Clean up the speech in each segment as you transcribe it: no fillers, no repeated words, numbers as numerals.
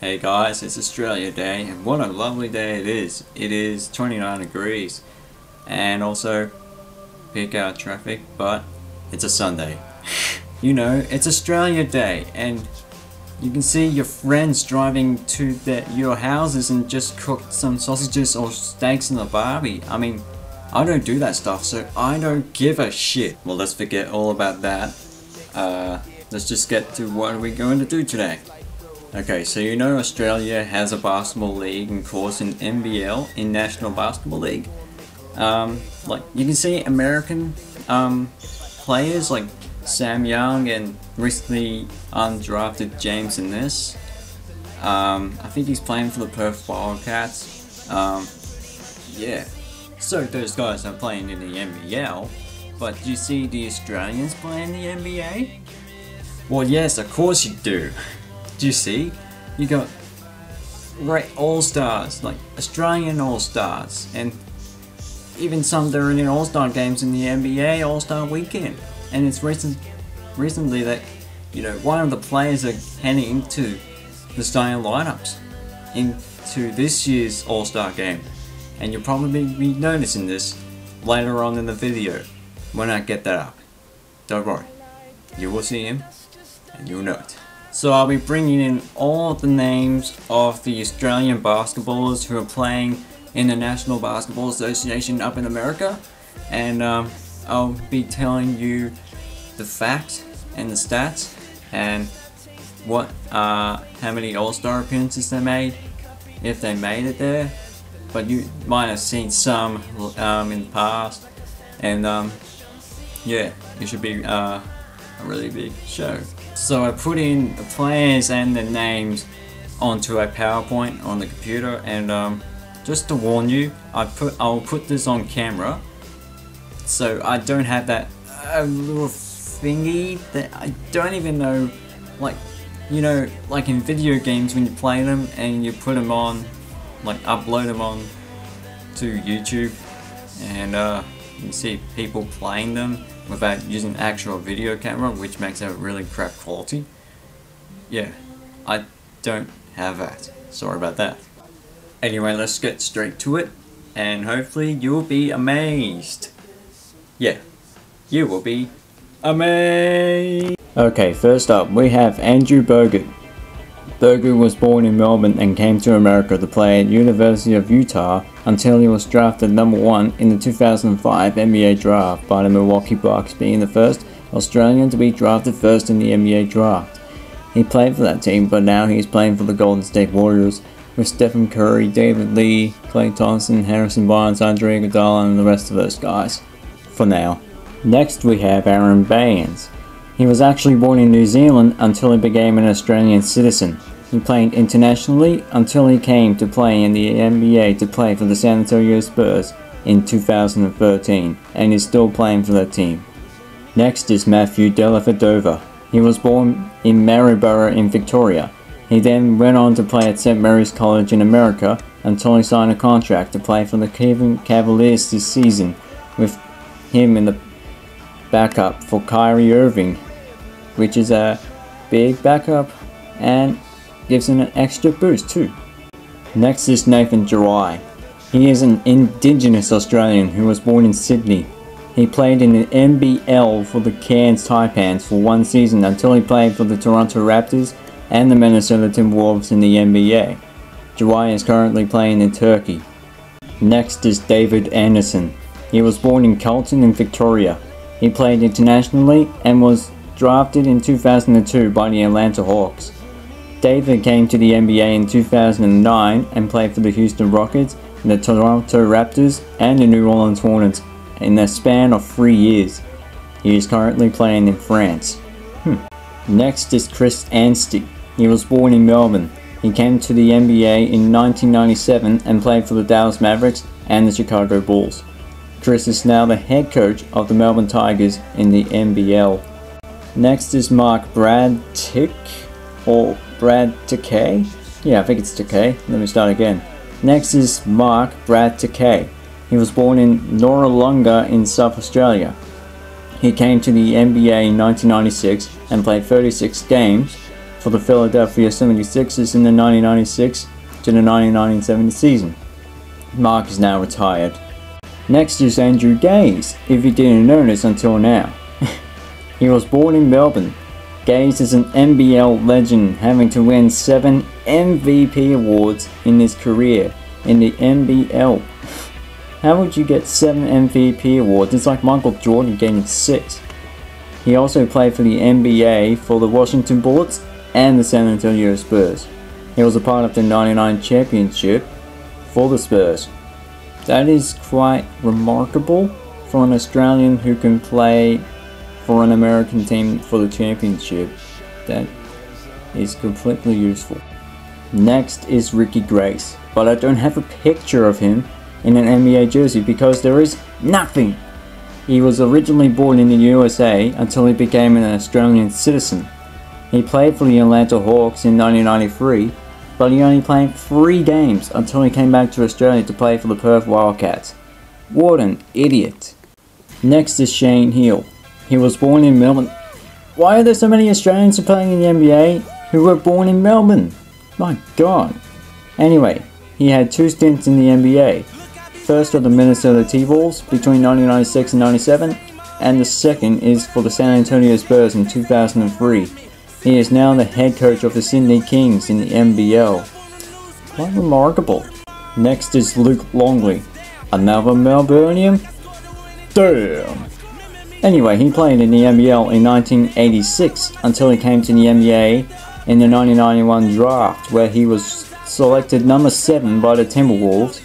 Hey guys, it's Australia Day, and what a lovely day it is. It is 29 degrees, and also peak hour traffic, but it's a Sunday. You know, it's Australia Day, and you can see your friends driving to your houses and just cooked some sausages or steaks in the barbie. I mean, I don't do that stuff, so I don't give a shit. Well, let's forget all about that. Let's just get to what we're going to do today. Okay, so you know Australia has a basketball league, and of course in NBL, in National Basketball League. Like you can see American players like Sam Young and recently undrafted James Ennis. I think he's playing for the Perth Wildcats. Yeah, so those guys are playing in the NBL, but do you see the Australians playing the NBA? Well, yes, of course you do. Do you see? You got great all-stars, like Australian all-stars, and even some that are in all-star games in the NBA all-star weekend. And it's recently that, you know, one of the players are heading into the starting lineups into this year's all-star game. And you'll probably be noticing this later on in the video when I get that up. Don't worry, you will see him and you'll know it. So I'll be bringing in all the names of the Australian basketballers who are playing in the National Basketball Association up in America, and I'll be telling you the facts and the stats and how many All-Star appearances they made, if they made it there. But you might have seen some in the past, and yeah, it should be a really big show. So I put in the players and the names onto a PowerPoint on the computer, and just to warn you, I'll put this on camera, so I don't have that little thingy that I don't even know, like, you know, like in video games when you play them and you put them on, like upload them on to YouTube, and you can see people playing them without using actual video camera, which makes it really crap quality. Yeah, I don't have that. Sorry about that. Anyway, let's get straight to it, and hopefully you'll be amazed. Yeah, you will be amazed. Okay, first up we have Andrew Bogut. Bogut was born in Melbourne and came to America to play at University of Utah until he was drafted #1 in the 2005 NBA draft by the Milwaukee Bucks, being the first Australian to be drafted first in the NBA draft. He played for that team, but now he's playing for the Golden State Warriors with Stephen Curry, David Lee, Klay Thompson, Harrison Barnes, Andre Iguodala, and the rest of those guys. For now. Next we have Aaron Baines. He was actually born in New Zealand until he became an Australian citizen. He played internationally until he came to play in the NBA to play for the San Antonio Spurs in 2013, and is still playing for that team. Next is Matthew Dellavedova. He was born in Maryborough in Victoria. He then went on to play at St. Mary's College in America until he signed a contract to play for the Cleveland Cavaliers this season, with him in the backup for Kyrie Irving, which is a big backup and gives him an extra boost too. Next is Nathan Jawai. He is an Indigenous Australian who was born in Sydney. He played in the NBL for the Cairns Taipans for one season until he played for the Toronto Raptors and the Minnesota Timberwolves in the NBA. Jawai is currently playing in Turkey. Next is David Anderson. He was born in Carlton in Victoria. He played internationally and was drafted in 2002 by the Atlanta Hawks. David came to the NBA in 2009 and played for the Houston Rockets, the Toronto Raptors, and the New Orleans Hornets in a span of 3 years. He is currently playing in France. Next is Chris Anstey. He was born in Melbourne. He came to the NBA in 1997 and played for the Dallas Mavericks and the Chicago Bulls. Chris is now the head coach of the Melbourne Tigers in the NBL. Next is Mark Bradtick, or Brad Takei? Yeah, I think it's Takei. Let me start again. Next is Mark Bradtick. He was born in Noarlunga in South Australia. He came to the NBA in 1996 and played 36 games for the Philadelphia 76ers in the 1996 to the 1970 season. Mark is now retired. Next is Andrew Gaze, if you didn't know this until now. He was born in Melbourne. Gaze is an NBL legend, having to win 7 MVP awards in his career in the NBL. How would you get 7 MVP awards? It's like Michael Jordan getting 6. He also played for the NBA for the Washington Bullets and the San Antonio Spurs. He was a part of the 99 championship for the Spurs. That is quite remarkable for an Australian who can play for an American team for the championship. That is completely useful. Next is Ricky Grace, but I don't have a picture of him in an NBA jersey because there is nothing. He was originally born in the USA until he became an Australian citizen. He played for the Atlanta Hawks in 1993, but he only played 3 games until he came back to Australia to play for the Perth Wildcats. What an idiot. Next is Shane Heal. He was born in Melbourne. Why are there so many Australians playing in the NBA who were born in Melbourne? My god. Anyway, he had 2 stints in the NBA. First for the Minnesota T-Wolves between 1996 and 97, and the second is for the San Antonio Spurs in 2003. He is now the head coach of the Sydney Kings in the NBL. Quite remarkable. Next is Luke Longley. Another Melburnian? Damn! Anyway, he played in the NBL in 1986 until he came to the NBA in the 1991 draft, where he was selected number 7 by the Timberwolves.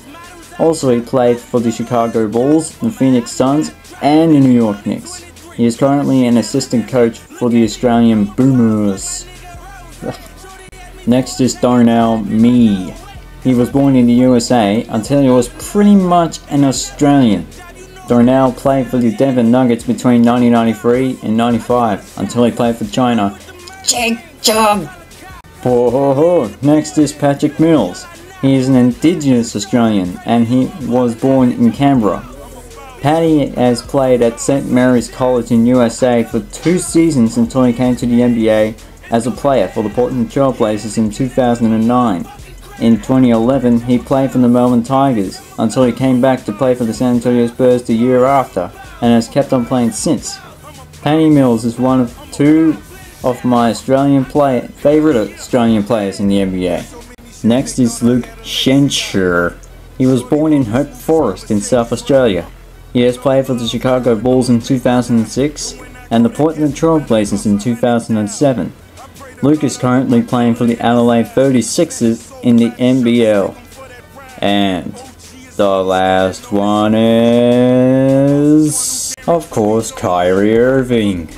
Also, he played for the Chicago Bulls, the Phoenix Suns, and the New York Knicks. He is currently an assistant coach for the Australian Boomers. Next is Darnell Mee. He was born in the USA until he was pretty much an Australian. Darnell played for the Denver Nuggets between 1993 and 95 until he played for China. Next is Patrick Mills. He is an Indigenous Australian and he was born in Canberra. Paddy has played at St Mary's College in USA for 2 seasons until he came to the NBA as a player for the Portland Trail Blazers in 2009. In 2011, he played for the Melbourne Tigers until he came back to play for the San Antonio Spurs the year after and has kept on playing since. Paddy Mills is one of 2 of my favourite Australian players in the NBA. Next is Luke Schenscher. He was born in Hope Forest in South Australia. He has played for the Chicago Bulls in 2006 and the Portland Trail Blazers in 2007. Luke is currently playing for the Adelaide 36ers in the NBL. And the last one is, of course, Kyrie Irving.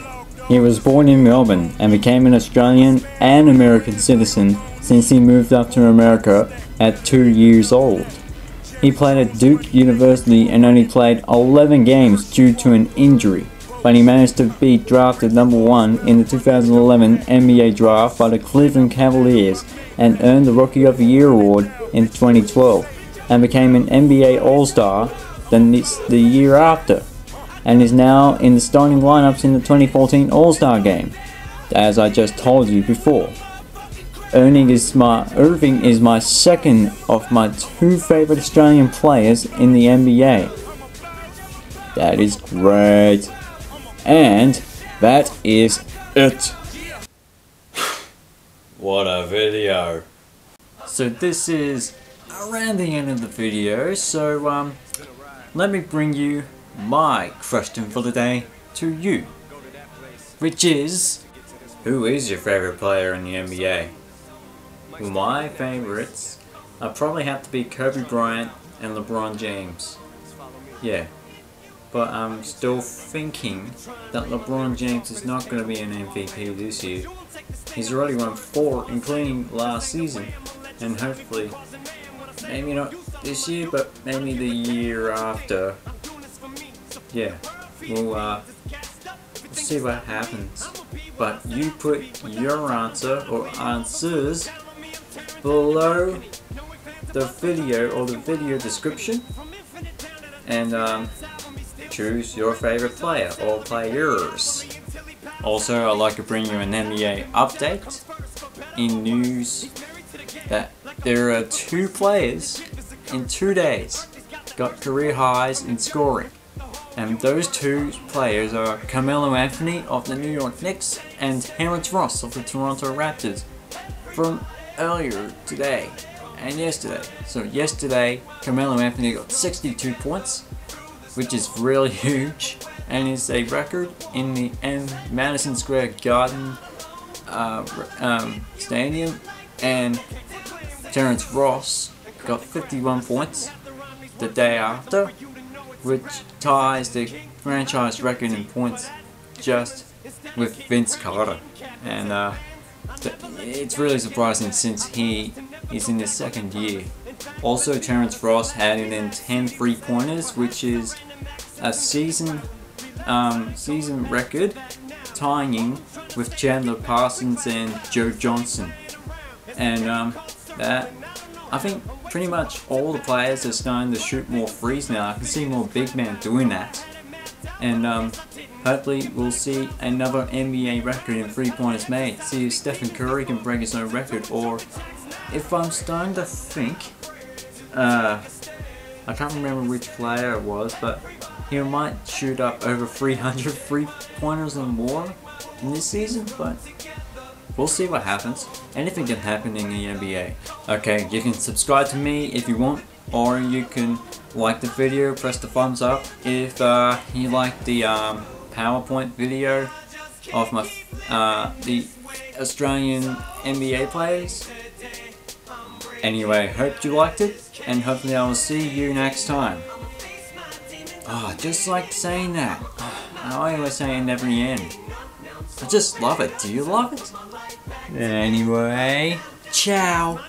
He was born in Melbourne and became an Australian and American citizen since he moved up to America at 2 years old. He played at Duke University and only played 11 games due to an injury, but he managed to be drafted number 1 in the 2011 NBA draft by the Cleveland Cavaliers and earned the Rookie of the Year award in 2012 and became an NBA All-Star the year after and is now in the starting lineups in the 2014 All-Star game, as I just told you before. Irving is my second of my 2 favorite Australian players in the NBA. That is great. And that is it. What a video. So this is around the end of the video, so let me bring you my question for the day to you, which is, who is your favorite player in the NBA? Well, my favorites probably have to be Kobe Bryant and LeBron James. Yeah, but I'm still thinking that LeBron James is not going to be an MVP this year. He's already won 4, including last season, and hopefully, maybe not this year, but maybe the year after. Yeah, we'll see what happens. But you put your answer or answers below the video or the video description, and choose your favorite player or players. Also, I'd like to bring you an NBA update in news that there are 2 players in 2 days got career highs in scoring. And those 2 players are Carmelo Anthony of the New York Knicks and Terrence Ross of the Toronto Raptors from earlier today and yesterday. So yesterday, Carmelo Anthony got 62 points, which is really huge, and is a record in the Madison Square Garden Stadium. And Terrence Ross got 51 points the day after, which ties the franchise record in points just with Vince Carter. And it's really surprising since he is in his 2nd year. Also, Terrence Ross had in 10 3-pointers, which is a season record, tying with Chandler Parsons and Joe Johnson. And that, I think pretty much all the players are starting to shoot more threes now. I can see more big men doing that. And hopefully we'll see another NBA record in 3-pointers made. See if Stephen Curry can break his own record, or if I'm starting to think, I can't remember which player it was, but he might shoot up over 300 3-pointers or more in this season, but we'll see what happens. Anything can happen in the NBA. Okay, you can subscribe to me if you want, or you can like the video, press the thumbs up if you like the PowerPoint video of my the Australian NBA players. Anyway, hope you liked it, and hopefully I will see you next time. Oh, just like saying that. I always say it never end. I just love it. Do you love it? Anyway, ciao.